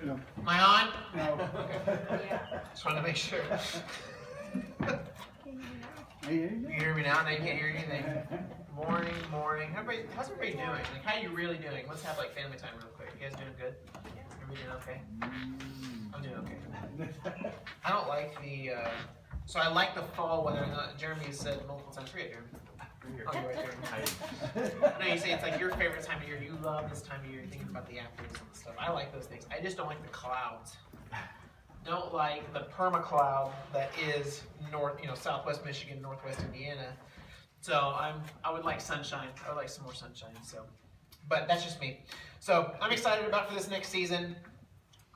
Yeah. Am I on? No. Okay. Just wanted to make sure. I hear you. You hear me now? Now you can't hear anything. Morning. How's everybody doing? Like, how are you really doing? Let's have like family time real quick. You guys doing good? Everybody doing okay? I'm doing okay. I don't like the, so I like the fall weather. Jeremy has said multiple times. Forget Jeremy. Oh, you're right there. No, you say it's like your favorite time of year. You love this time of year. You're thinking about the afternoons and stuff. I like those things. I just don't like the clouds. Don't like the perma-cloud that is southwest Michigan, northwest Indiana. So I would like sunshine. I would like some more sunshine. So, but that's just me. So I'm excited about for this next season.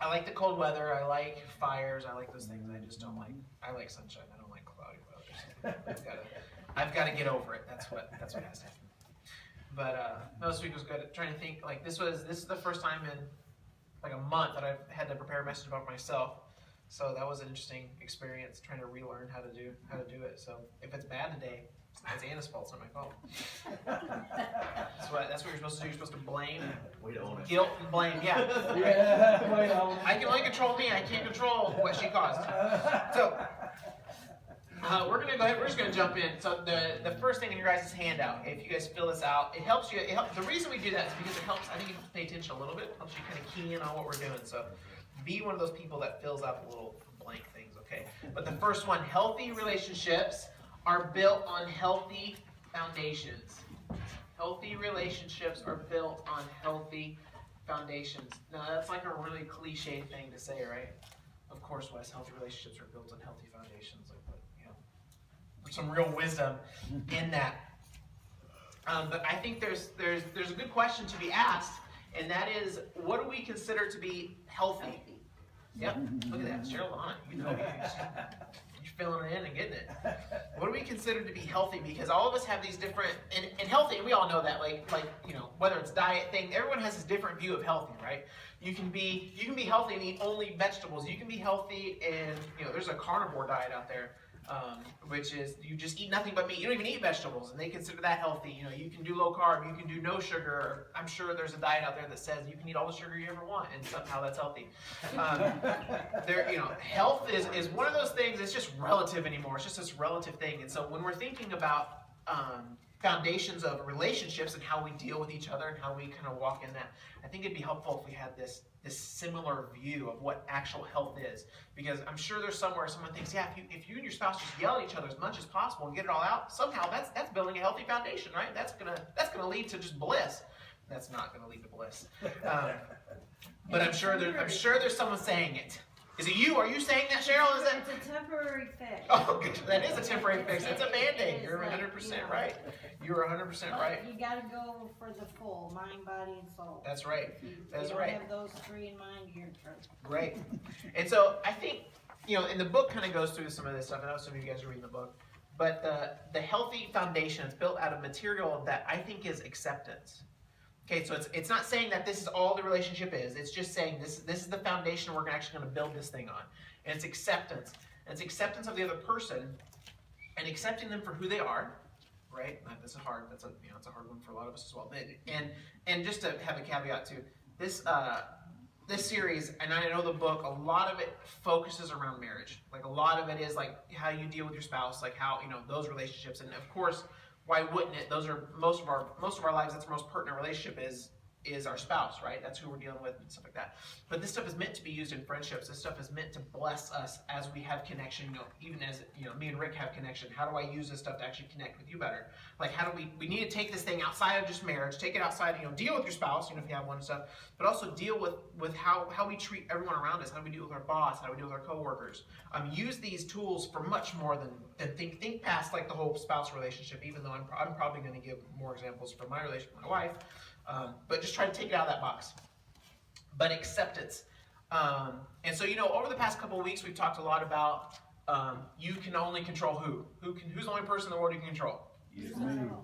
I like the cold weather. I like fires. I like those things. I just don't like. I like sunshine. I don't like cloudy weather. So I've got to get over it. That's what has to happen. But no, this week was good. Trying to think like this is the first time in like a month that I've had to prepare a message about myself. So that was an interesting experience trying to relearn how to do it. So if it's bad today, it's Anna's fault. It's not my fault. That's what you're supposed to do. You're supposed to blame, guilt, and blame. Yeah. Yeah. I can only control me. I can't control what she caused. So we're gonna go ahead. We're just gonna jump in. So the first thing in your guys' handout, if you guys fill this out, it helps you. The reason we do that is because it helps. I think you have to pay attention a little bit. It helps you kind of key in on what we're doing. So be one of those people that fills out the little blank things. Okay. But the first one, healthy relationships are built on healthy foundations. Healthy relationships are built on healthy foundations. Now that's like a really cliche thing to say, right? Of course, Wes, healthy relationships are built on healthy foundations. Like, but there's some real wisdom in that. But I think there's a good question to be asked, and that is, what do we consider to be healthy? Yep, look at that, Cheryl on it. You're filling it in and getting it. What do we consider to be healthy? Because all of us have these different, and healthy, and we all know that, like whether it's diet thing, everyone has this different view of healthy, right? You can be healthy and eat only vegetables. You can be healthy and there's a carnivore diet out there, which is you just eat nothing but meat. You don't even eat vegetables, and they consider that healthy. You can do low carb, you can do no sugar. I'm sure there's a diet out there that says you can eat all the sugar you ever want, and somehow that's healthy. Health is one of those things. It's just relative anymore. It's just this relative thing. And so when we're thinking about foundations of relationships and how we deal with each other and how we kind of walk in that, I think it'd be helpful if we had this similar view of what actual health is. Because I'm sure there's somewhere someone thinks, yeah, if you and your spouse just yell at each other as much as possible and get it all out, somehow that's building a healthy foundation, right? That's gonna lead to just bliss. That's not gonna lead to bliss. But I'm sure there's someone saying it. Is it you? Are you saying that, Cheryl? It's a temporary fix. Oh, good. That is a temporary fix. It's a Band-Aid. You're 100% right. You're 100% right. You got to go for the full mind, body, and soul. That's right. That's you right. Have those three in mind, you're in trouble. Right. And so I think and the book kind of goes through some of this stuff. I know some of you guys are reading the book, but the healthy foundation is built out of material that I think is acceptance. Okay, so it's not saying that this is all the relationship is. It's just saying this is the foundation we're actually going to build this thing on. And it's acceptance. And it's acceptance of the other person and accepting them for who they are, right? This is hard. It's a hard one for a lot of us as well. And just to have a caveat too, this series, and I know the book, a lot of it focuses around marriage. Like a lot of it is like how you deal with your spouse, like how those relationships, and of course, why wouldn't it? Those are most of our lives. That's our most pertinent relationship is our spouse, right? That's who we're dealing with and stuff like that. But this stuff is meant to be used in friendships. This stuff is meant to bless us as we have connection. Even as me and Rick have connection. How do I use this stuff to actually connect with you better? Like how do we need to take this thing outside of just marriage, take it outside, deal with your spouse, if you have one and stuff, but also deal with how we treat everyone around us. How do we deal with our boss? How do we deal with our coworkers? Use these tools for much more than think past like the whole spouse relationship, even though I'm probably going to give more examples from my relationship with my wife. But just try to take it out of that box. But acceptance. And so, over the past couple of weeks, we've talked a lot about you can only control who? Who's the only person in the world you can control?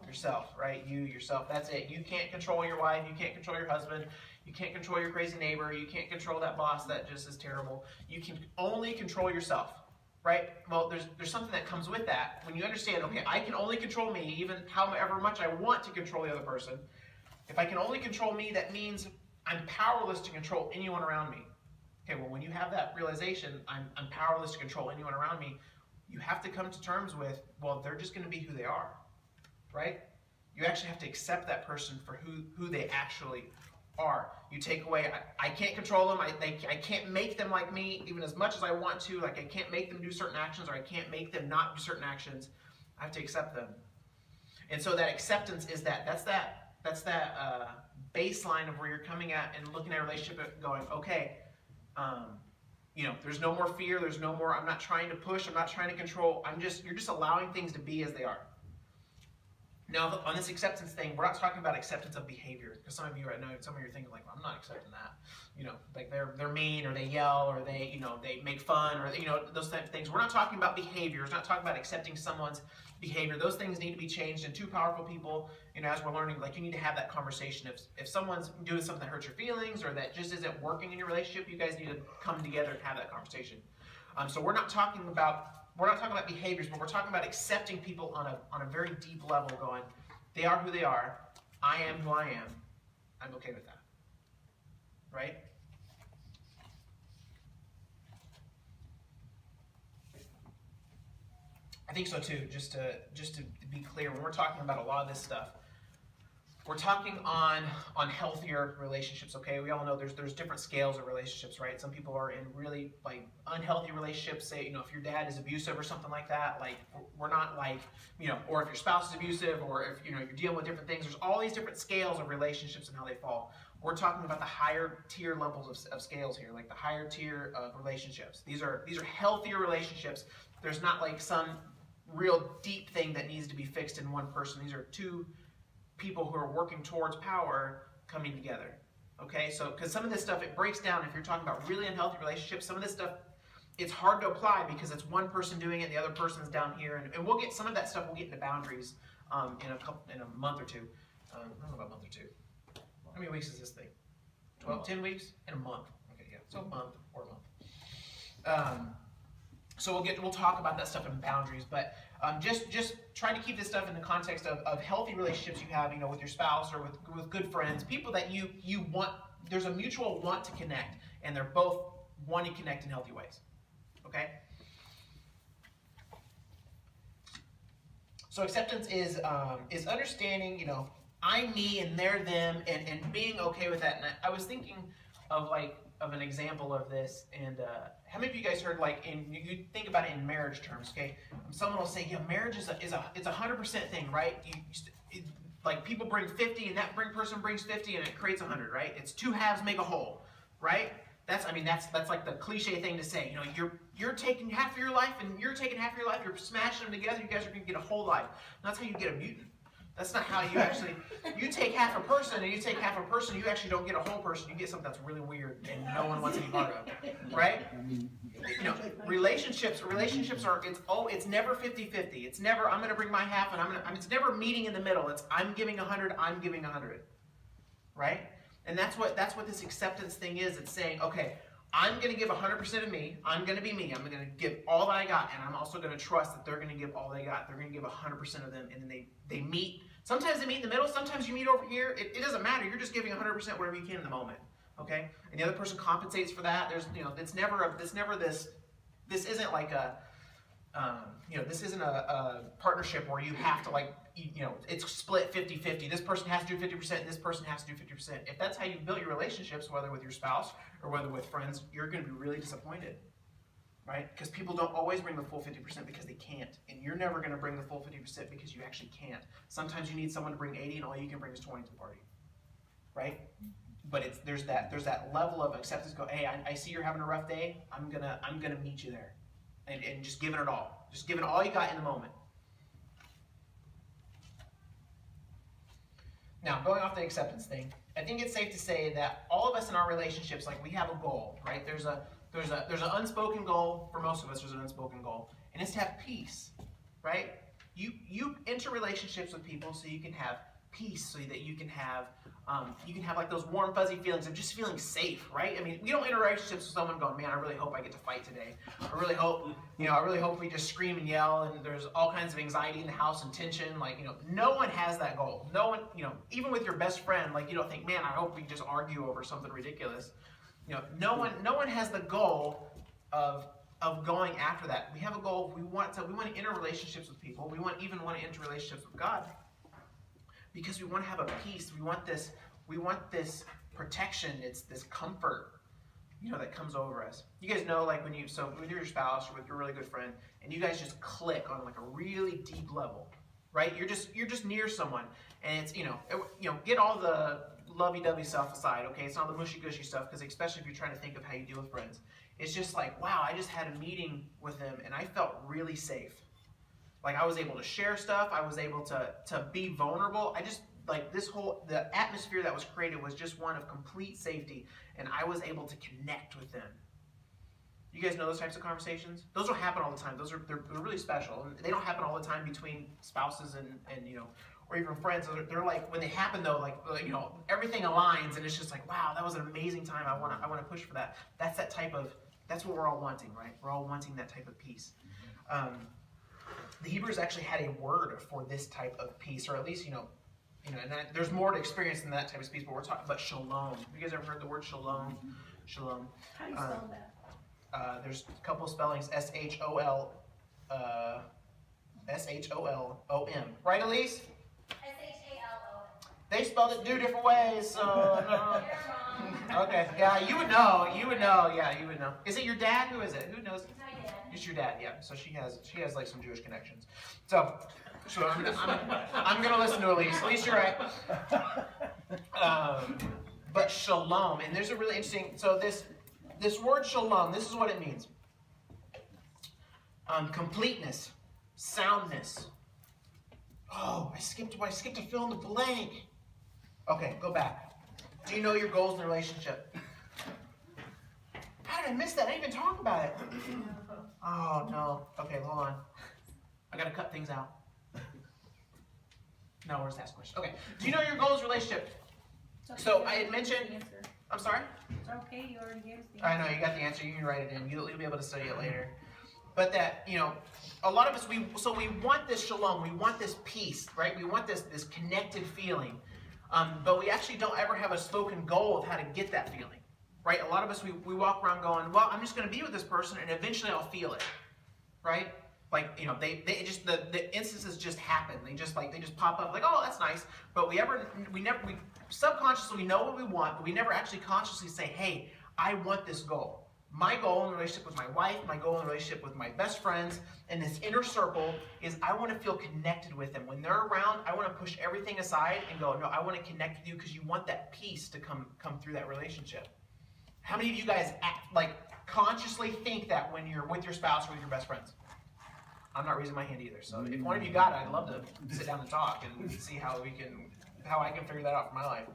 Yourself, right? Yourself. That's it. You can't control your wife. You can't control your husband. You can't control your crazy neighbor. You can't control that boss that just is terrible. You can only control yourself. Right? Well, there's something that comes with that. When you understand, okay, I can only control me, even however much I want to control the other person. If I can only control me, that means I'm powerless to control anyone around me. Okay, well, when you have that realization, I'm powerless to control anyone around me, you have to come to terms with, well, they're just going to be who they are, right? You actually have to accept that person for who they actually are. You take away, I can't control them, I can't make them like me, even as much as I want to, like I can't make them do certain actions, or I can't make them not do certain actions. I have to accept them. And so that acceptance is that's that baseline of where you're coming at and looking at a relationship and going, okay, you know, there's no more fear, there's no more, I'm not trying to push, I'm not trying to control, you're just allowing things to be as they are. Now, on this acceptance thing, we're not talking about acceptance of behavior, because some of you right now, some of you are thinking like, well, I'm not accepting that. You know, like they're mean, or they yell, or they, you know, they make fun, or, you know, those types of things. We're not talking about behavior. We're not talking about accepting someone's behavior. Those things need to be changed. And two powerful people, you know, as we're learning, like, you need to have that conversation. If someone's doing something that hurts your feelings, or that just isn't working in your relationship, you guys need to come together and have that conversation. So we're not talking about behaviors, but we're talking about accepting people on a very deep level, going, they are who they are, I am who I am, I'm okay with that, right? I think so too, just to be clear, when we're talking about a lot of this stuff, we're talking on healthier relationships, okay? We all know there's different scales of relationships, right? Some people are in really like unhealthy relationships, say, you know, if your dad is abusive or something like that, like we're not like, you know, or if your spouse is abusive, or if, you know, you're dealing with different things, there's all these different scales of relationships and how they fall. We're talking about the higher tier levels of scales here, like the higher tier of relationships. These are healthier relationships. There's not like some real deep thing that needs to be fixed in one person. These are two people who are working towards power coming together. Okay, so because some of this stuff, it breaks down. If you're talking about really unhealthy relationships, some of this stuff, it's hard to apply because it's one person doing it and the other person's down here, and we'll get some of that stuff. We'll get into boundaries in a month or two. I don't know about a month or two. How many weeks is this thing? 12, 10 weeks? In a month. Okay, yeah, so a month or a month. So we'll talk about that stuff in boundaries, but just try to keep this stuff in the context of healthy relationships you have, you know, with your spouse or with good friends, people that you want. There's a mutual want to connect, and they're both wanting to connect in healthy ways. Okay. So acceptance is understanding, you know, I'm me and they're them, and being okay with that. And I was thinking of an example of this, and how many of you guys heard, like, you think about it in marriage terms, okay? Someone will say, yeah, marriage is it's 100% thing, right? Like people bring 50, and that person brings 50, and it creates 100, right? It's two halves make a whole, right? That's like the cliche thing to say. You know, you're taking half of your life, and you're taking half of your life. You're smashing them together. You guys are going to get a whole life. And that's how you get a mutant. That's not how you actually, you take half a person and you take half a person, you actually don't get a whole person, you get something that's really weird and no one wants any part of, right? You know, relationships are, it's never 50-50. It's never, I'm going to bring my half, and it's never meeting in the middle. It's, I'm giving 100, I'm giving 100, right? And that's what this acceptance thing is. It's saying, okay, I'm going to give 100% of me. I'm going to be me. I'm going to give all that I got, and I'm also going to trust that they're going to give all they got. They're going to give 100% of them, and then they meet. Sometimes they meet in the middle. Sometimes you meet over here. It doesn't matter. You're just giving 100% whatever you can in the moment. Okay, and the other person compensates for that. There's, you know, it's never this. This isn't like a, you know, this isn't a partnership where you have to, like, you know, it's split 50-50. This person has to do 50%, and this person has to do 50%. If that's how you build your relationships, whether with your spouse or whether with friends, you're going to be really disappointed, right? Because people don't always bring the full 50% because they can't, and you're never going to bring the full 50% because you actually can't. Sometimes you need someone to bring 80, and all you can bring is 20 to the party, right? But there's that level of acceptance. Go, hey, I see you're having a rough day. I'm gonna meet you there, and just giving it all, just giving all you got in the moment. Now, going off the acceptance thing, I think it's safe to say that all of us in our relationships, like, we have a goal, right? There's an unspoken goal for most of us. There's an unspoken goal, and it's to have peace, right? You enter relationships with people so you can have peace, so that you can have like those warm fuzzy feelings of just feeling safe, right? I mean, we don't enter relationships with someone going, man, I really hope I get to fight today. I really hope we just scream and yell and there's all kinds of anxiety in the house and tension. Like, you know, no one has that goal. No one, you know, even with your best friend, like, you don't think, man, I hope we just argue over something ridiculous. No one has the goal of going after that. We have a goal. We want to enter relationships with people. We want to enter relationships with God because we want to have a peace. We want this protection. It's this comfort, that comes over us. You guys know, like when you're your spouse or with your really good friend, and you guys just click on like a really deep level, right? You're just near someone, and it's get all the lovey-dovey stuff aside, okay? It's not the mushy-gushy stuff, because especially if you're trying to think of how you deal with friends, it's just like, wow, I just had a meeting with them, and I felt really safe. Like I was able to share stuff. I was able to be vulnerable. Like the atmosphere that was created was just one of complete safety, and I was able to connect with them. You guys know those types of conversations? Those don't happen all the time. They're really special, and they don't happen all the time between spouses and or even friends. They're like, when they happen though, like everything aligns, and it's just like, wow, that was an amazing time. I want to push for that. That's what we're all wanting, right? We're all wanting that type of peace. The Hebrews actually had a word for this type of peace, or at least and there's more to experience than that type of peace, but we're talking about shalom. Have you guys ever heard the word shalom? Shalom. How do you spell that? There's a couple of spellings, S-H-O-L-O-M. Right, Elise? S-H-A-L-O-M. They spelled it two different ways, so no. Okay, yeah, you would know. Yeah, you would know. Is it your dad? Who is it? Who knows? It's my dad. It's your dad, yeah. So she has like some Jewish connections. So I'm gonna listen to Elise. Elise, you're right. But shalom, and there's a really interesting. So this word shalom, this is what it means. Completeness, soundness. Oh, I skipped to fill in the blank. Okay, go back. Do you know your goals in the relationship? How did I miss that? I didn't even talk about it. Oh, no. Okay, hold on. I got to cut things out. No, we're just asking questions. Okay. Do you know your goals in relationship? So I had mentioned... I'm sorry? It's okay, you already gave us the I know, you got the answer. You can write it in. You'll be able to study it later. But that, a lot of us, we want this shalom. We want this peace, right? We want this connected feeling. But we actually don't ever have a spoken goal of how to get that feeling, right? A lot of us, we walk around going, well, I'm just going to be with this person, and eventually I'll feel it, right? Like, they just, the instances just happen. They just pop up like, oh, that's nice. But we subconsciously, we know what we want, but we never actually consciously say, hey, I want this goal. My goal in a relationship with my wife, my goal in a relationship with my best friends, and this inner circle is I want to feel connected with them. When they're around, I want to push everything aside and go, no, I want to connect with you because you want that peace to come through that relationship. How many of you guys consciously think that when you're with your spouse or with your best friends? I'm not raising my hand either. So if one of you got it, I'd love to sit down and talk and see how I can figure that out for my life.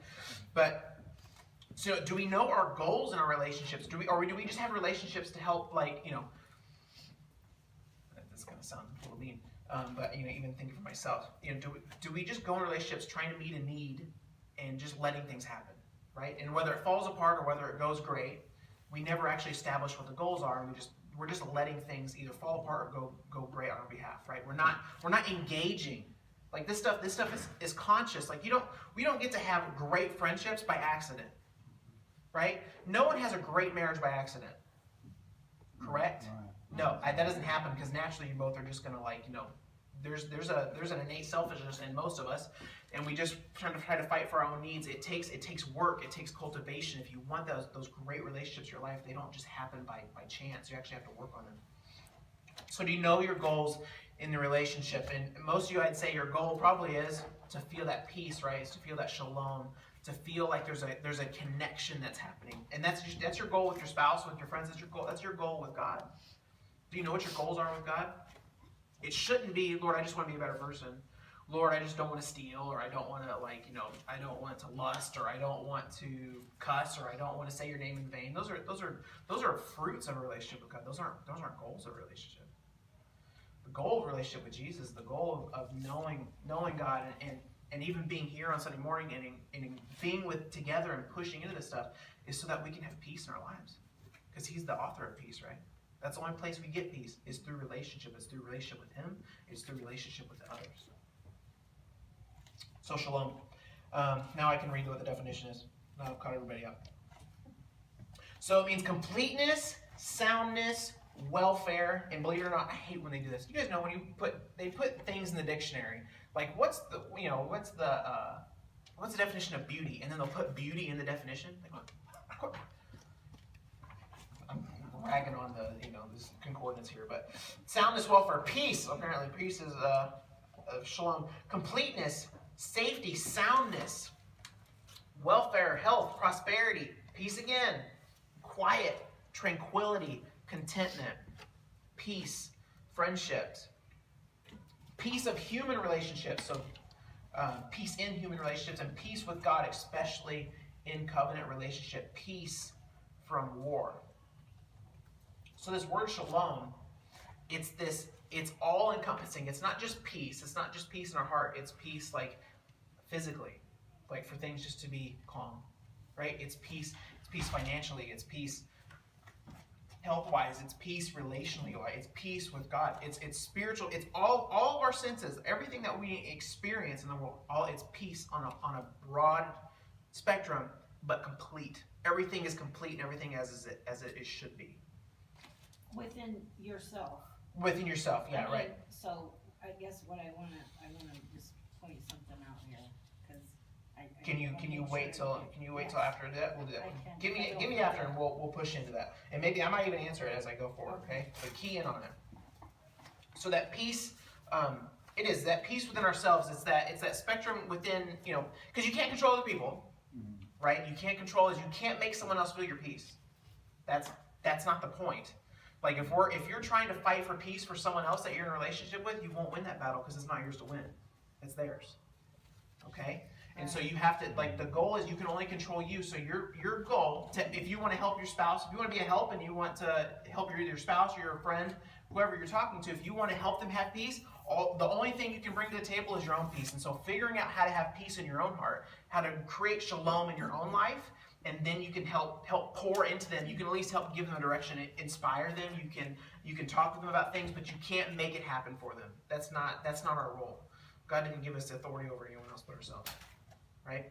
But so do we know our goals in our relationships? Do we just have relationships to help, this kind of sounds a little mean, but even thinking for myself, do we just go in relationships trying to meet a need and just letting things happen, right? And whether it falls apart or whether it goes great, we never actually establish what the goals are, and we're just letting things either fall apart or go great on our behalf, right? We're not engaging. Like this stuff is conscious. Like we don't get to have great friendships by accident. Right? No one has a great marriage by accident. Correct? No, that doesn't happen because naturally you both are just gonna there's an innate selfishness in most of us, and we just try to fight for our own needs. It takes work, it takes cultivation. If you want those great relationships in your life, they don't just happen by chance. You actually have to work on them. So do you know your goals in the relationship? And most of you, I'd say your goal probably is to feel that peace, right? Is to feel that shalom. To feel like there's a connection that's happening, and that's your goal with your spouse, with your friends. That's your goal with God. Do you know what your goals are with God? It shouldn't be, Lord, I just want to be a better person. Lord, I just don't want to steal, or I don't want to I don't want to lust, or I don't want to cuss, or I don't want to say your name in vain. Those are fruits of a relationship with God. Those aren't goals of a relationship. The goal of a relationship with Jesus, the goal of knowing God and even being here on Sunday morning and being together and pushing into this stuff is so that we can have peace in our lives. Because He's the author of peace, right? That's the only place we get peace is through relationship. It's through relationship with Him. It's through relationship with others. So shalom. Now I can read what the definition is. Now I've caught everybody up. So it means completeness, soundness, welfare, and believe it or not, I hate when they do this. You guys know when they put things in the dictionary, like what's the definition of beauty, and then they'll put beauty in the definition. Like, I'm ragging on this concordance here, but soundness, welfare, peace. Apparently, peace is shalom. Completeness, safety, soundness, welfare, health, prosperity, peace again, quiet, tranquility, contentment, peace, friendships, peace of human relationships, so peace in human relationships, and peace with God, especially in covenant relationship, peace from war. So this word shalom, it's all encompassing. It's not just peace. It's not just peace in our heart. It's peace like physically, like for things just to be calm, right? It's peace financially. It's peace health-wise. It's peace relationally. It's peace with God. It's spiritual. It's all of our senses. Everything that we experience in the world. It's peace on a broad spectrum, but complete. Everything is complete, and everything as it should be. Within yourself. Within yourself, yeah, right. So I guess what I wanna just point something out here, because Can you wait till after that? We'll do that. I can. Give me after, and we'll push into that. And maybe I might even answer it as I go forward. Okay, but key in on it. So that peace, it is that peace within ourselves. It's that spectrum within, because you can't control other people, right? You can't make someone else feel your peace. That's not the point. Like if you're trying to fight for peace for someone else that you're in a relationship with, you won't win that battle because it's not yours to win. It's theirs. Okay? And so you have to, the goal is you can only control you. So your goal, if you want to help your spouse, if you want to be a help and you want to help your spouse or your friend, whoever you're talking to, if you want to help them have peace, the only thing you can bring to the table is your own peace. And so figuring out how to have peace in your own heart, how to create shalom in your own life, and then you can help pour into them. You can at least help give them a direction, inspire them. You can talk with them about things, but you can't make it happen for them. That's not our role. God didn't give us authority over anyone else but ourselves. Right?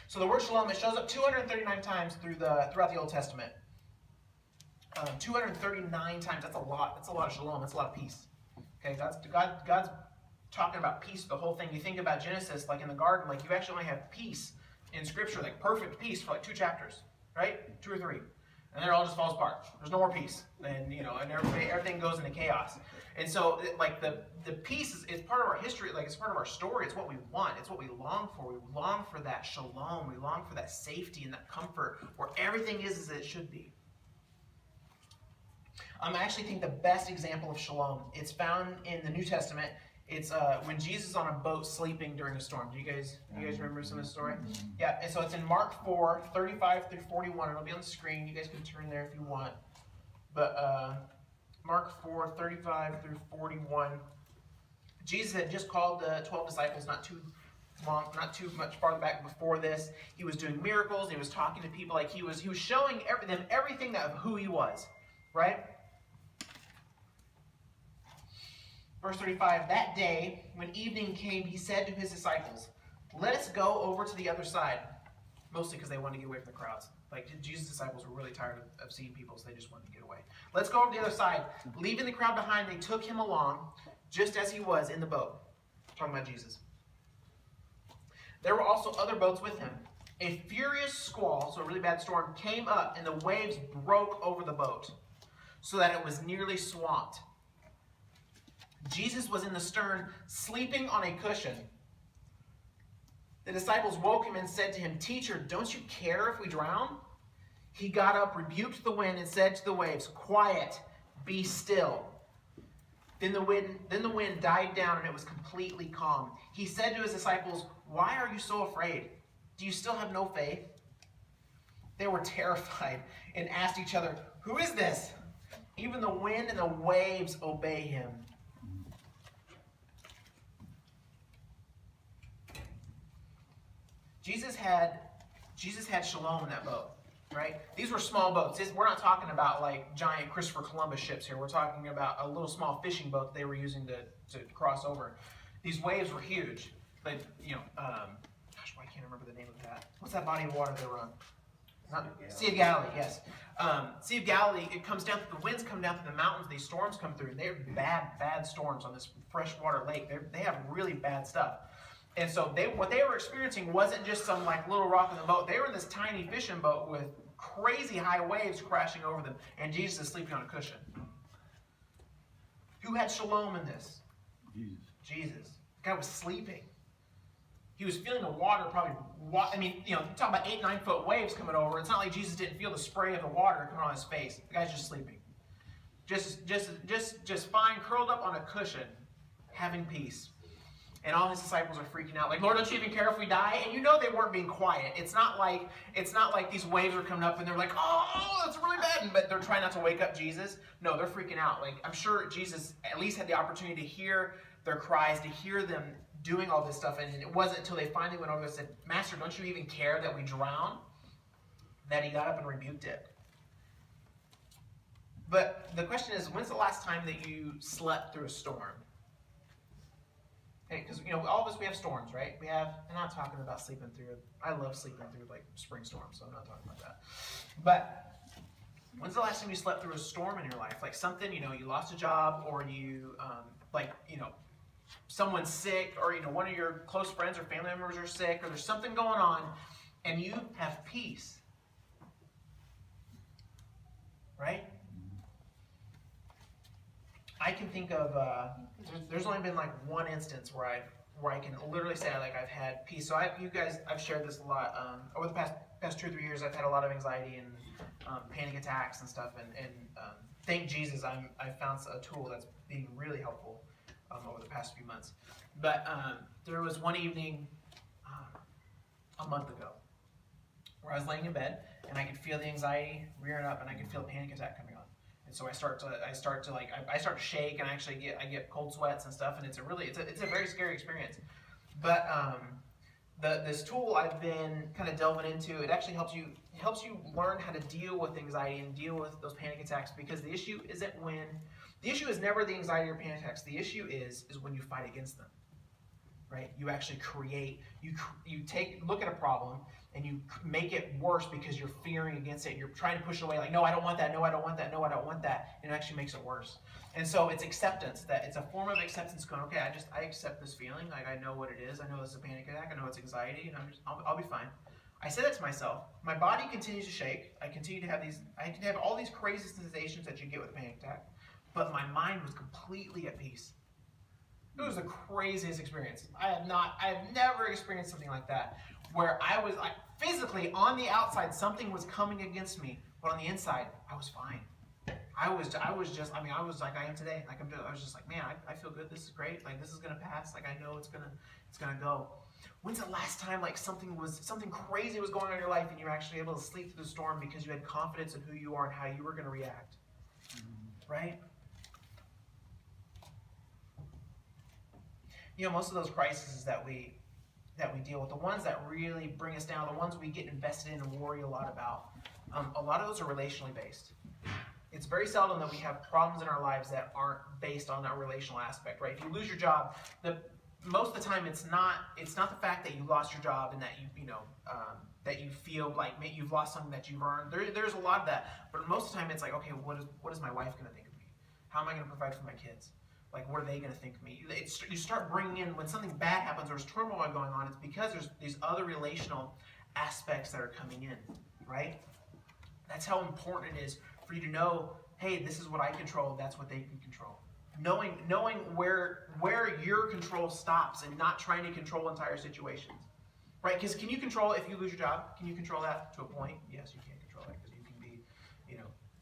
So the word shalom, it shows up 239 times throughout the Old Testament. 239 times. That's a lot. That's a lot of shalom. That's a lot of peace. Okay, God's talking about peace. The whole thing. You think about Genesis, like in the garden, like you actually only have peace in Scripture, like perfect peace for like 2 chapters, right? 2 or 3, and then it all just falls apart. There's no more peace, and and everything goes into chaos. And so, like the peace is part of our history. Like it's part of our story. It's what we want. It's what we long for. We long for that shalom. We long for that safety and that comfort where everything is as it should be. I actually think the best example of shalom, it's found in the New Testament. It's when Jesus is on a boat sleeping during a storm. Do you guys remember some of the story? Yeah, and so it's in Mark 4, 35 through 41. It'll be on the screen. You guys can turn there if you want. But Mark 4, 35 through 41. Jesus had just called the 12 disciples not too much farther back before this. He was doing miracles. He was talking to people. Like he was showing them everything of who he was, right? Verse 35, that day, when evening came, he said to his disciples, let us go over to the other side. Mostly because they wanted to get away from the crowds. Like, Jesus' disciples were really tired of seeing people, so they just wanted to get away. Let's go over to the other side. Leaving the crowd behind, they took him along, just as he was in the boat. Talking about Jesus. There were also other boats with him. A furious squall, so a really bad storm, came up, and the waves broke over the boat, so that it was nearly swamped. Jesus was in the stern, sleeping on a cushion. The disciples woke him and said to him, Teacher, don't you care if we drown? He got up, rebuked the wind, and said to the waves, Quiet, be still. Then the wind died down, and it was completely calm. He said to his disciples, Why are you so afraid? Do you still have no faith? They were terrified and asked each other, Who is this? Even the wind and the waves obey him. Jesus had shalom in that boat, right? These were small boats. We're not talking about like giant Christopher Columbus ships here. We're talking about a little small fishing boat that they were using to cross over. These waves were huge. But, gosh, I can't remember the name of that. What's that body of water they were on? Sea of Galilee, yes. Sea of Galilee, it comes down, the winds come down through the mountains, these storms come through, and they're bad storms on this freshwater lake. They have really bad stuff. And so what they were experiencing wasn't just some like little rock in the boat. They were in this tiny fishing boat with crazy high waves crashing over them, and Jesus is sleeping on a cushion. Who had shalom in this? Jesus. The guy was sleeping. He was feeling the water probably, I mean, you know, talk about 8-9 foot waves coming over. It's not like Jesus didn't feel the spray of the water coming on his face. The guy's just sleeping. Just fine, curled up on a cushion, having peace. And all his disciples are freaking out. Like, Lord, don't you even care if we die? And you know they weren't being quiet. It's not like these waves are coming up and they're like, oh, that's really bad. But they're trying not to wake up Jesus. No, they're freaking out. Like, I'm sure Jesus at least had the opportunity to hear their cries, to hear them doing all this stuff. And it wasn't until they finally went over and said, Master, don't you even care that we drown? That he got up and rebuked it. But the question is, when's the last time that you slept through a storm? Because, you know, all of us, we have storms, right? I'm not talking about sleeping through, I love sleeping through, like, spring storms, so I'm not talking about that. But when's the last time you slept through a storm in your life? Like something, you know, you lost a job, or you, someone's sick, or, you know, one of your close friends or family members are sick, or there's something going on, and you have peace. Right? I can think of, there's only been like one instance where I can literally say like I've had peace. So I've shared this a lot. Over the past 2 or 3 years, I've had a lot of anxiety and panic attacks and stuff. And thank Jesus, I've found a tool that's being really helpful over the past few months. But there was one evening a month ago where I was laying in bed and I could feel the anxiety rearing up and I could feel a panic attack coming on. And so I start to shake, and I get cold sweats and stuff, and it's a very scary experience. But this tool I've been kind of delving into, it actually helps you learn how to deal with anxiety and deal with those panic attacks, because the issue is never the anxiety or panic attacks. The issue is when you fight against them. Right? You actually look at a problem and you make it worse because you're fearing against it. You're trying to push it away, like, no, I don't want that, no, I don't want that, no, I don't want that. And it actually makes it worse. And so it's acceptance. That it's a form of acceptance going, okay, I accept this feeling. Like, I know what it is. I know it's a panic attack. I know it's anxiety, and I'll be fine. I say that to myself. My body continues to shake. I can have all these crazy sensations that you get with a panic attack, but my mind was completely at peace. It was the craziest experience. I have never experienced something like that, where I was like physically on the outside, something was coming against me, but on the inside, I was fine. I was like I am today. Like I was just like, man, I feel good. This is great. Like, this is gonna pass. Like, I know it's gonna go. When's the last time like something crazy was going on in your life and you were actually able to sleep through the storm because you had confidence in who you are and how you were gonna react? Right? You know, most of those crises that we deal with, the ones that really bring us down, the ones we get invested in and worry a lot about, a lot of those are relationally based. It's very seldom that we have problems in our lives that aren't based on that relational aspect, right? If you lose your job, most of the time it's not the fact that you lost your job and that that you feel like maybe you've lost something that you've earned. There's a lot of that, but most of the time it's like, okay, what is my wife going to think of me? How am I going to provide for my kids? Like, what are they going to think of me? You start bringing in, when something bad happens or there's turmoil going on, it's because there's these other relational aspects that are coming in, right? That's how important it is for you to know, hey, this is what I control, that's what they can control. Knowing where your control stops and not trying to control entire situations, right? Because can you control if you lose your job? Can you control that to a point? Yes, you can control that, because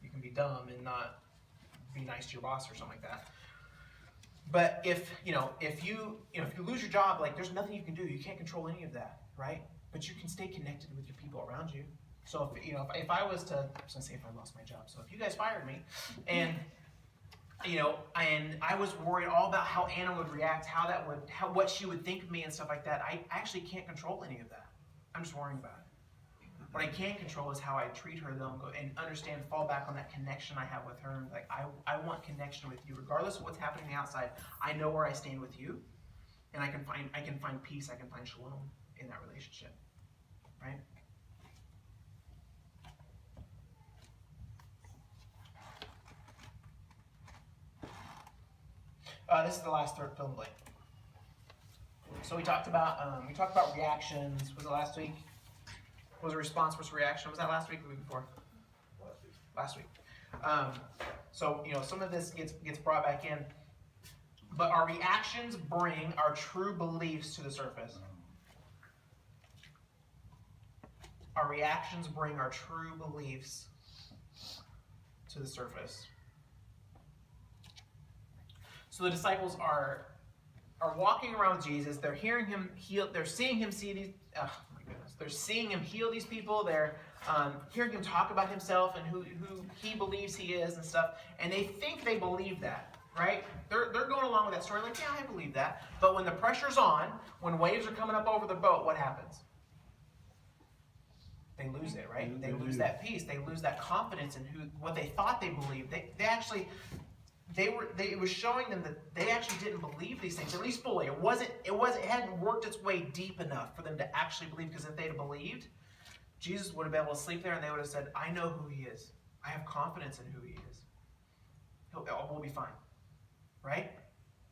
you can be dumb and not be nice to your boss or something like that. But if you lose your job, like, there's nothing you can do. You can't control any of that, right? But you can stay connected with your people around you. So if I was to, I was gonna say if I lost my job. So if you guys fired me, and and I was worried all about how Anna would react, what she would think of me and stuff like that, I actually can't control any of that. I'm just worrying about it. What I can control is how I treat her, though, and understand, fall back on that connection I have with her. And like, I want connection with you, regardless of what's happening on the outside. I know where I stand with you, and I can find peace. I can find shalom in that relationship, right? This is the last third fill in the blank. So we talked about reactions. Was it last week? Was a response versus reaction? Was that last week or the week before? Last week. So some of this gets brought back in, but our reactions bring our true beliefs to the surface. Our reactions bring our true beliefs to the surface. So the disciples are walking around with Jesus. They're hearing him heal. They're seeing him see these. Oh my goodness! They're seeing him heal these people. They're hearing him talk about himself and who he believes he is and stuff. And they think they believe that, right? They're going along with that story, like, yeah, I believe that. But when the pressure's on, when waves are coming up over the boat, what happens? They lose it, right? They lose that peace. They lose that confidence in what they thought they believed. It was showing them that they actually didn't believe these things, at least fully. It hadn't worked its way deep enough for them to actually believe, because if they'd have believed, Jesus would have been able to sleep there and they would have said, I know who he is. I have confidence in who he is. We'll be fine, right?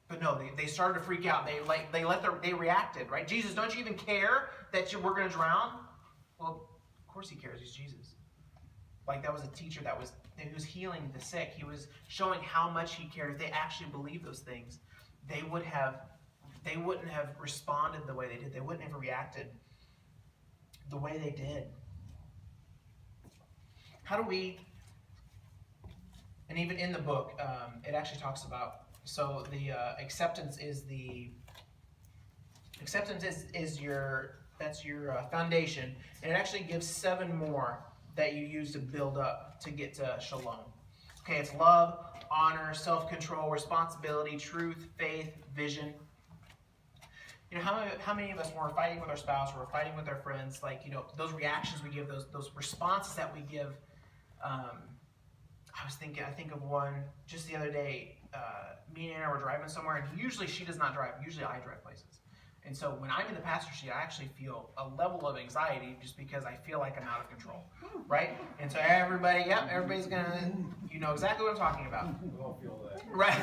But no, they started to freak out. They reacted, right? Jesus, don't you even care that we're going to drown? Well, of course he cares. He's Jesus. Like, that was a teacher who was healing the sick. He was showing how much he cared. If they actually believed those things, they wouldn't have responded the way they did. They wouldn't have reacted the way they did. How do we? And even in the book, it actually talks about. So the acceptance is your foundation, and it actually gives 7 more that you use to build up to get to shalom. Okay, it's love, honor, self-control, responsibility, truth, faith, vision. How many of us, when we're fighting with our spouse, or we're fighting with our friends, those reactions we give, those responses that we give. I think of one just the other day. Me and Anna were driving somewhere, and usually she does not drive. Usually I drive places. And so when I'm in the passenger seat, I actually feel a level of anxiety just because I feel like I'm out of control, right? And so everybody's gonna, you know exactly what I'm talking about. We all feel that. Right?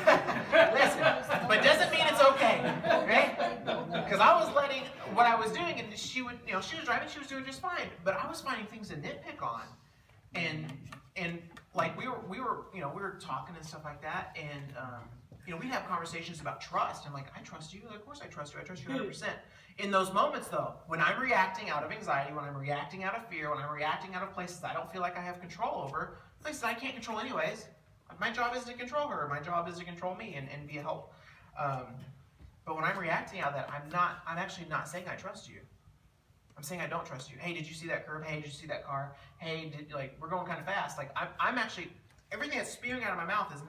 Listen, but doesn't mean it's okay, right? Because I was letting what I was doing, and she was driving, she was doing just fine, but I was finding things to nitpick on, and like we were talking and stuff like that, and we'd have conversations about trust. I'm like, I trust you. Of course I trust you. I trust you 100%. In those moments, though, when I'm reacting out of anxiety, when I'm reacting out of fear, when I'm reacting out of places I don't feel like I have control over, places I can't control anyways, my job is to control her. My job is to control me and be a help. But when I'm reacting out of that, I'm actually not saying I trust you. I'm saying I don't trust you. Hey, did you see that curb? Hey, did you see that car? Hey, we're going kind of fast. Like, I'm actually, everything that's spewing out of my mouth is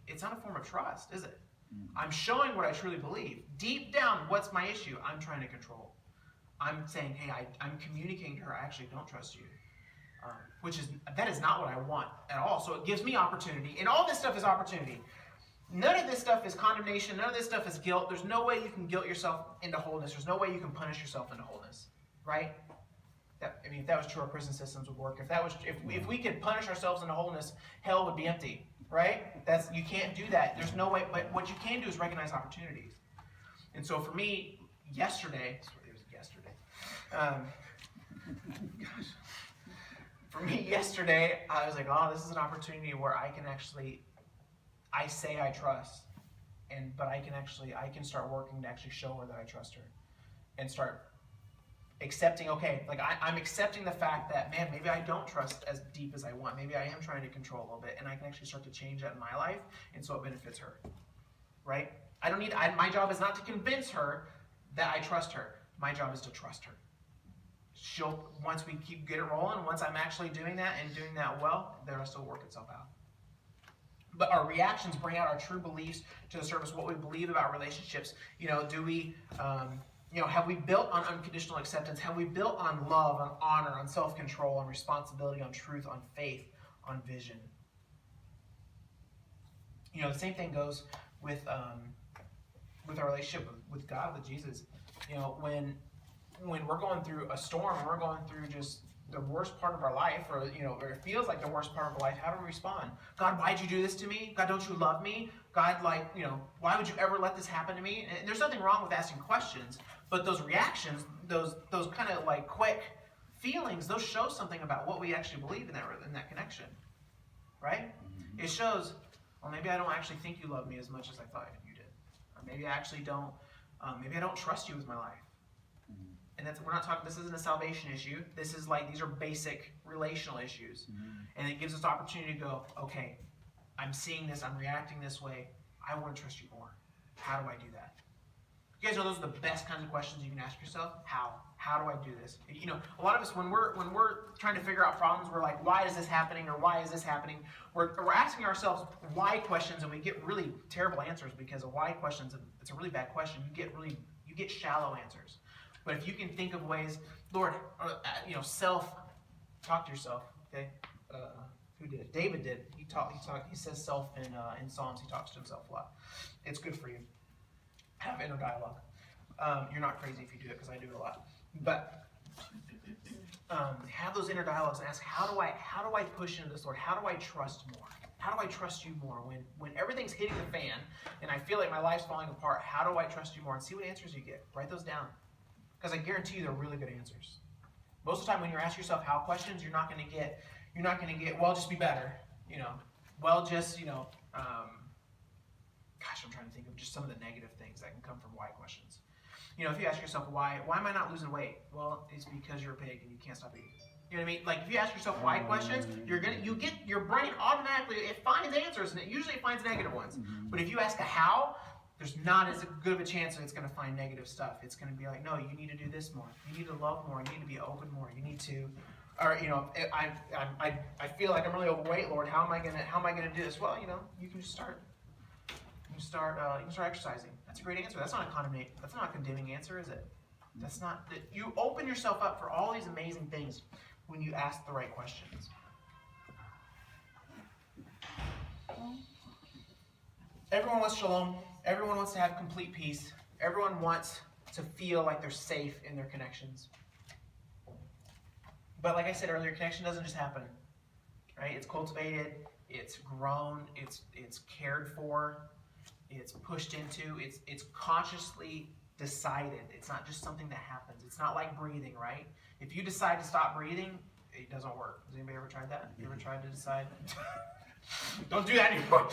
it's not a form of trust, is it? I'm showing what I truly believe. Deep down, what's my issue? I'm trying to control. I'm saying, hey, I'm communicating to her, I actually don't trust you. That is not what I want at all. So it gives me opportunity. And all this stuff is opportunity. None of this stuff is condemnation. None of this stuff is guilt. There's no way you can guilt yourself into wholeness. There's no way you can punish yourself into wholeness. Right? If that was true, our prison systems would work. If we could punish ourselves into wholeness, hell would be empty. Right? You can't do that. There's no way. But what you can do is recognize opportunities. And so for me, yesterday, I was like, oh, this is an opportunity where I can actually, I say I trust, but I can start working to actually show her that I trust her, and start accepting, okay, like I'm accepting the fact that, man, maybe I don't trust as deep as I want. Maybe I am trying to control a little bit, and I can actually start to change that in my life, and so it benefits her, right? My job is not to convince her that I trust her. My job is to trust her. Once we get it rolling, once I'm actually doing that and doing that well, the rest will work itself out. But our reactions bring out our true beliefs to the surface, what we believe about relationships. Have we built on unconditional acceptance? Have we built on love, on honor, on self-control, on responsibility, on truth, on faith, on vision? The same thing goes with our relationship with God, with Jesus. When we're going through a storm, we're going through just the worst part of our life, or or it feels like the worst part of our life, how do we respond? God, why'd you do this to me? God, don't you love me? God, why would you ever let this happen to me? And there's nothing wrong with asking questions, but those reactions, those kind of like quick feelings, those show something about what we actually believe in that connection, right? It shows, well, maybe I don't actually think you love me as much as I thought you did, or maybe I actually don't. Maybe I don't trust you with my life. And we're not talking. This isn't a salvation issue. This is these are basic relational issues, and it gives us the opportunity to go, okay, I'm seeing this. I'm reacting this way. I want to trust you more. How do I do that? You guys know those are the best kinds of questions you can ask yourself. How? How do I do this? A lot of us, when we're trying to figure out problems, we're like, why is this happening, or why is this happening? We're asking ourselves why questions, and we get really terrible answers because a why question, it's a really bad question. You get shallow answers. But if you can think of ways, Lord, talk to yourself. Okay, who did it? David did. He says self in Psalms. He talks to himself a lot. It's good for you. Have inner dialogue. You're not crazy if you do it, because I do it a lot. But have those inner dialogues and ask, how do I push into this, Lord? How do I trust more? How do I trust you more when everything's hitting the fan and I feel like my life's falling apart? How do I trust you more? And see what answers you get. Write those down, because I guarantee you they're really good answers. Most of the time, when you ask yourself how questions, you're not going to get, well, just be better. I'm trying to think of just some of the negative things that can come from why questions. If you ask yourself, why am I not losing weight? Well, it's because you're a pig and you can't stop eating. You know what I mean? Like, if you ask yourself why questions, your brain automatically, it finds answers, and it usually finds negative ones. But if you ask a how, there's not as good of a chance that it's going to find negative stuff. It's going to be like, no, you need to do this more. You need to love more. You need to be open more. You need to, or I feel like I'm really overweight, Lord. How am I gonna do this? Well, you can just start. You can start exercising. That's a great answer. That's not a condemning answer, is it? That's not. You open yourself up for all these amazing things when you ask the right questions. Everyone wants shalom. Everyone wants to have complete peace. Everyone wants to feel like they're safe in their connections. But like I said earlier, connection doesn't just happen, right? It's cultivated, it's grown, it's cared for, it's pushed into, it's consciously decided. It's not just something that happens. It's not like breathing, right? If you decide to stop breathing, it doesn't work. Has anybody ever tried that? You ever tried to decide? Don't do that anymore.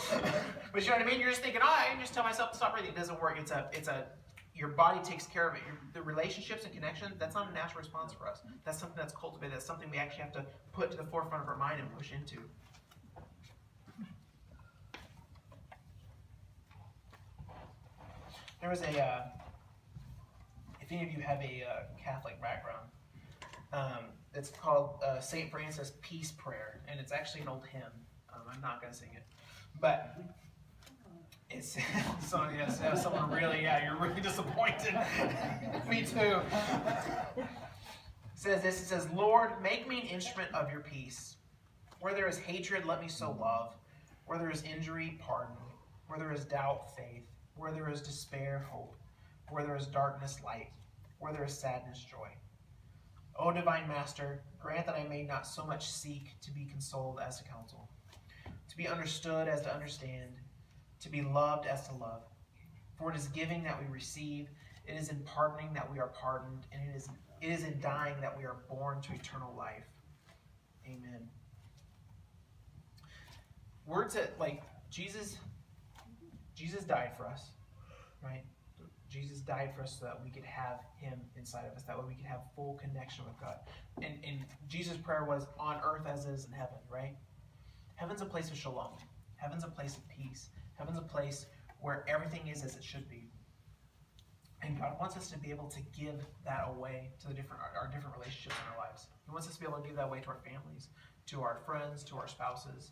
But you know what I mean? You're just thinking, I can just tell myself to stop breathing. It doesn't work. Your body takes care of it. The relationships and connection, that's not a natural response for us. That's something that's cultivated. That's something we actually have to put to the forefront of our mind and push into. There was if any of you have a Catholic background, it's called St. Francis Peace Prayer, and it's actually an old hymn. I'm not going to sing it, but it's so yes, someone really, you're really disappointed. Me too. It says this. It says, Lord, make me an instrument of your peace. Where there is hatred, let me sow love. Where there is injury, pardon. Where there is doubt, faith. Where there is despair, hope. Where there is darkness, light. Where there is sadness, joy. O divine Master, grant that I may not so much seek to be consoled as to counsel, to be understood as to understand, to be loved as to love. For it is giving that we receive, it is in pardoning that we are pardoned, and it is in dying that we are born to eternal life. Amen. Jesus died for us, right? Jesus died for us so that we could have him inside of us, that way we could have full connection with God. And Jesus' prayer was on earth as it is in heaven, right? Heaven's a place of shalom. Heaven's a place of peace. Heaven's a place where everything is as it should be. And God wants us to be able to give that away to our different relationships in our lives. He wants us to be able to give that away to our families, to our friends, to our spouses.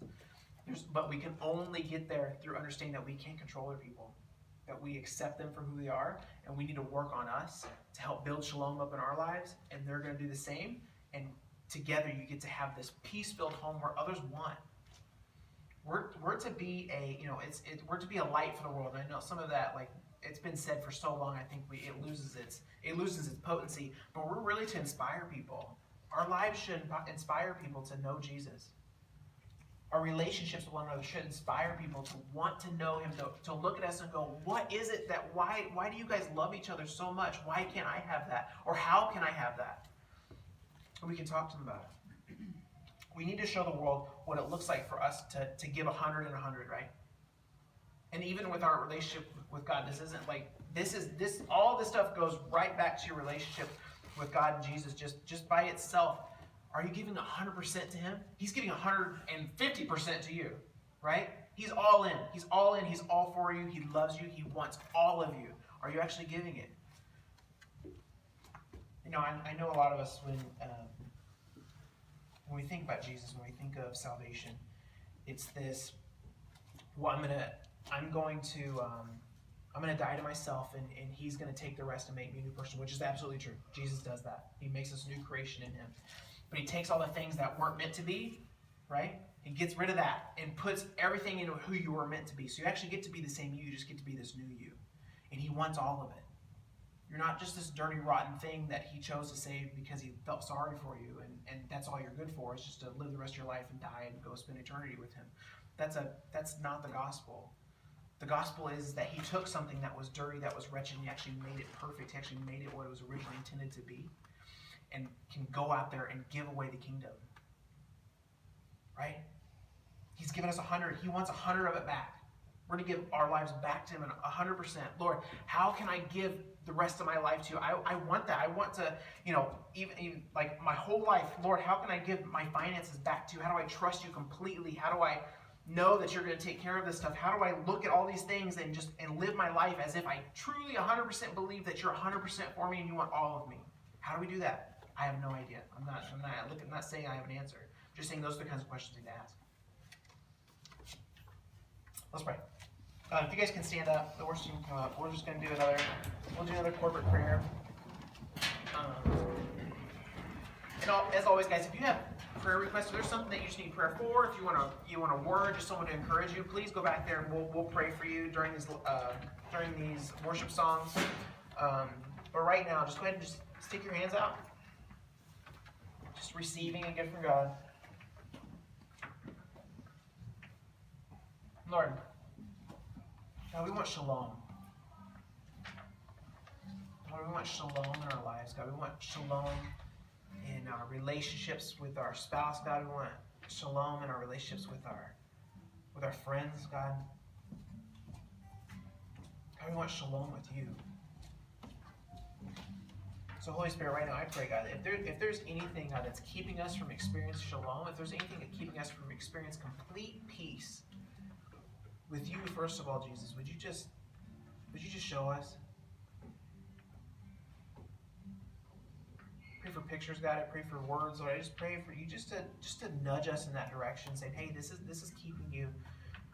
But we can only get there through understanding that we can't control other people, that we accept them for who they are, and we need to work on us to help build shalom up in our lives, and they're going to do the same. And together you get to have this peace-filled home where others want. We're to be we're to be a light for the world. And I know some of that, like, it's been said for so long, I think it loses its potency, but we're really to inspire people. Our lives should inspire people to know Jesus. Our relationships with one another should inspire people to want to know him, to look at us and go, what is it that, why do you guys love each other so much? Why can't I have that? Or how can I have that? And we can talk to them about it. We need to show the world what it looks like for us to give 100 and 100, right? And even with our relationship with God, this isn't like, all this stuff goes right back to your relationship with God and Jesus just by itself. Are you giving 100% to him? He's giving 150% to you, right? He's all in. He's all in. He's all for you. He loves you. He wants all of you. Are you actually giving it? You know, I know a lot of us, when we think about Jesus, when we think of salvation, it's this, well, I'm going to die to myself, and he's going to take the rest and make me a new person, which is absolutely true. Jesus does that. He makes us a new creation in him. But he takes all the things that weren't meant to be, right? He gets rid of that and puts everything into who you were meant to be. So you actually get to be the same you just get to be this new you. And he wants all of it. You're not just this dirty, rotten thing that he chose to save because he felt sorry for you, and that's all you're good for, is just to live the rest of your life and die and go spend eternity with him. That's not the gospel. The gospel is that he took something that was dirty, that was wretched, and he actually made it perfect. He actually made it what it was originally intended to be, and can go out there and give away the kingdom. Right? He's given us 100. He wants 100 of it back. We're going to give our lives back to him in 100%. Lord, how can I give the rest of my life to you? I want that. I want to, even like my whole life, Lord, how can I give my finances back to you? How do I trust you completely? How do I know that you're going to take care of this stuff? How do I look at all these things and live my life as if I truly 100% believe that you're 100% for me and you want all of me? How do we do that? I have no idea. I'm not saying I have an answer. I'm just saying those are the kinds of questions we need to ask. Let's pray. If you guys can stand up, the worship team can come up. We're just going to do another corporate prayer. As always, guys, if you have prayer requests, if there's something that you just need prayer for, if you want a word, just someone to encourage you, please go back there and we'll pray for you during these worship songs. But right now, just go ahead and just stick your hands out. Just receiving a gift from God. Lord, God, we want shalom. Lord, we want shalom in our lives, God. We want shalom in our relationships with our spouse, God. We want shalom in our relationships with our friends, God. God, we want shalom with you. So Holy Spirit, right now I pray, God, if there's anything, God, that's keeping us from experiencing shalom, if there's anything that's keeping us from experiencing complete peace with you, first of all, Jesus, would you just show us? Pray for pictures, God. I pray for words, Lord. I just pray for you just to nudge us in that direction, saying, hey, this is keeping you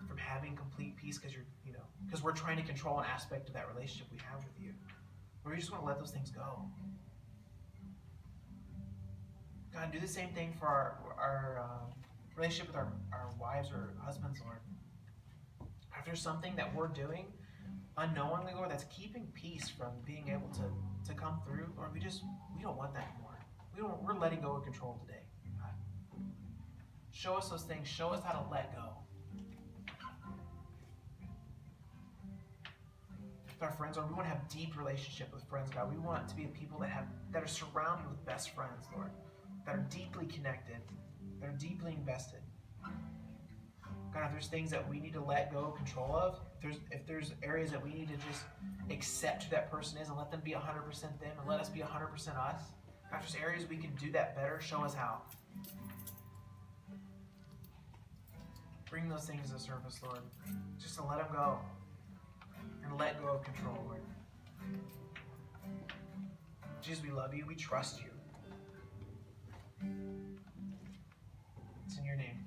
from having complete peace because we're trying to control an aspect of that relationship we have with you. Or we just want to let those things go. God, do the same thing for our relationship with our wives or husbands, Lord. If there's something that we're doing unknowingly, Lord, that's keeping peace from being able to come through, Lord, we don't want that anymore. We're letting go of control today. God. Show us those things. Show us how to let go. With our friends, Lord, we want to have deep relationship with friends, God. We want to be a people that are surrounded with best friends, Lord, that are deeply connected, that are deeply invested. God, if there's things that we need to let go of control of, if there's areas that we need to just accept who that person is and let them be 100% them and let us be 100% us, God, if there's areas we can do that better, show us how. Bring those things to the surface, Lord, just to let them go and let go of control, Lord. Jesus, we love you. We trust you. It's in your name.